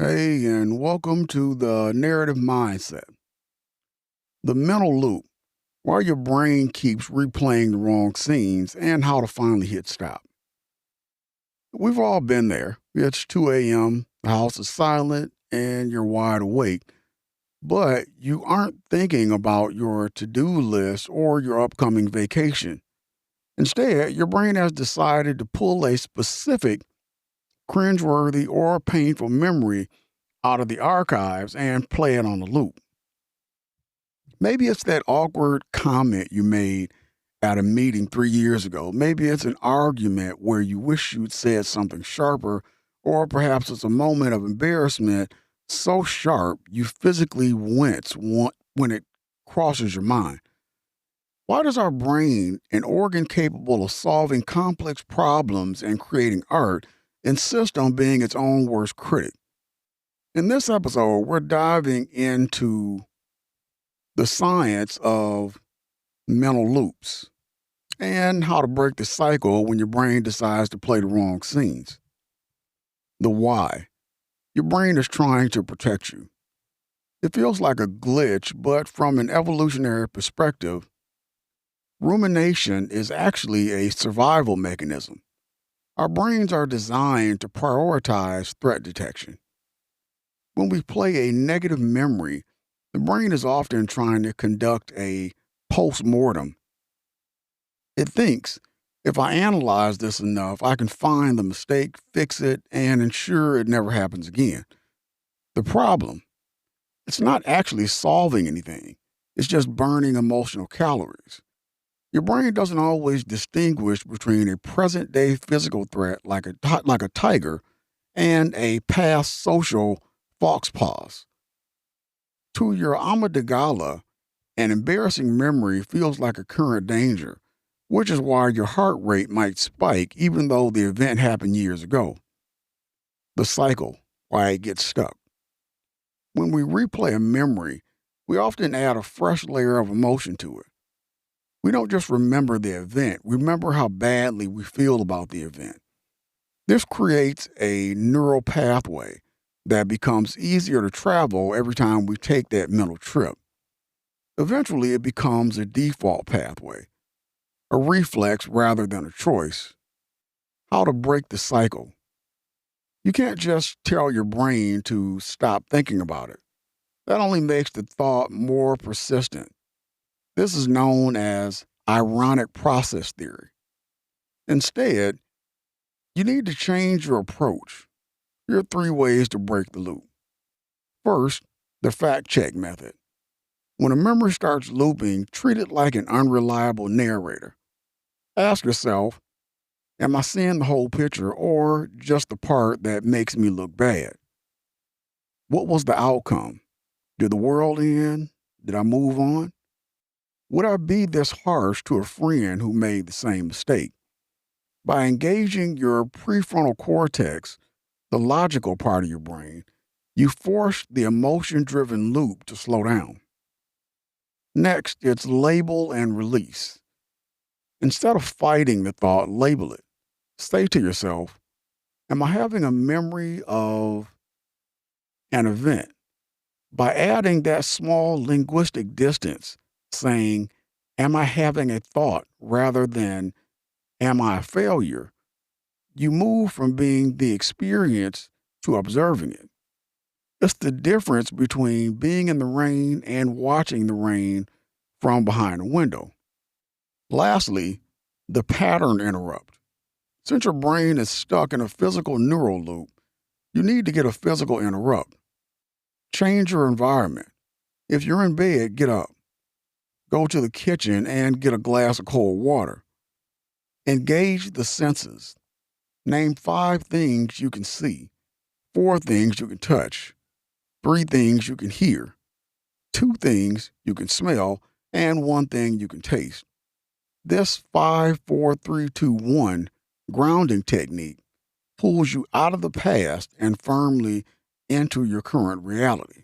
Hey, and welcome to the narrative mindset. The mental loop, why your brain keeps replaying the wrong scenes and how to finally hit stop. We've all been there. It's 2 a.m., the house is silent, and you're wide awake, but you aren't thinking about your to do list or your upcoming vacation. Instead, your brain has decided to pull a specific cringeworthy or painful memory out of the archives and play it on the loop. Maybe it's that awkward comment you made at a meeting 3 years ago. Maybe it's an argument where you wish you'd said something sharper, or perhaps it's a moment of embarrassment so sharp you physically wince when it crosses your mind. Why does our brain, an organ capable of solving complex problems and creating art, insist on being its own worst critic? In this episode, we're diving into the science of mental loops and how to break the cycle when your brain decides to play the wrong scenes. The why. Your brain is trying to protect you. It feels like a glitch, but from an evolutionary perspective, rumination is actually a survival mechanism. Our brains are designed to prioritize threat detection. When we play a negative memory, the brain is often trying to conduct a post mortem. It thinks, if I analyze this enough, I can find the mistake, fix it, and ensure it never happens again. The problem, it's not actually solving anything, it's just burning emotional calories. Your brain doesn't always distinguish between a present day physical threat like a tiger and a past social fox paws. To your amygdala, an embarrassing memory feels like a current danger, which is why your heart rate might spike even though the event happened years ago. The cycle, why it gets stuck. When we replay a memory, we often add a fresh layer of emotion to it. We don't just remember the event, we remember how badly we feel about the event. This creates a neural pathway that becomes easier to travel every time we take that mental trip. Eventually, it becomes a default pathway, a reflex rather than a choice. How to break the cycle. You can't just tell your brain to stop thinking about it. That only makes the thought more persistent. This is known as ironic process theory. Instead, you need to change your approach. Here are 3 ways to break the loop. First, the fact check method. When a memory starts looping, treat it like an unreliable narrator. Ask yourself, am I seeing the whole picture or just the part that makes me look bad? What was the outcome? Did the world end? Did I move on? Would I be this harsh to a friend who made the same mistake? By engaging your prefrontal cortex, the logical part of your brain, you force the emotion driven loop to slow down. Next, it's label and release. Instead of fighting the thought, label it. Say to yourself, am I having a memory of an event? By adding that small linguistic distance, saying, am I having a thought rather than, am I a failure? You move from being the experience to observing it. It's the difference between being in the rain and watching the rain from behind a window. Lastly, the pattern interrupt. Since your brain is stuck in a physical neural loop, you need to get a physical interrupt. Change your environment. If you're in bed, get up. Go to the kitchen and get a glass of cold water. Engage the senses. Name 5 things you can see, 4 things you can touch, 3 things you can hear, 2 things you can smell, and 1 thing you can taste. This 5, 4, 3, 2, 1 grounding technique pulls you out of the past and firmly into your current reality.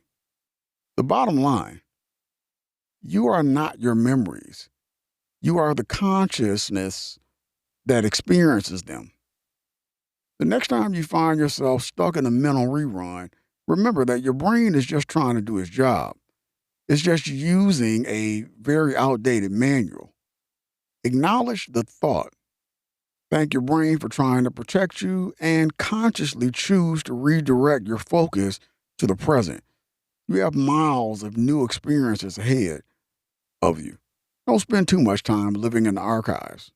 The bottom line, you are not your memories. You are the consciousness that experiences them. The next time you find yourself stuck in a mental rerun, Remember that your brain is just trying to do its job. It's just using a very outdated manual. Acknowledge the thought. Thank your brain for trying to protect you and consciously choose to redirect your focus to the present. You have miles of new experiences ahead of you. Don't spend too much time living in the archives.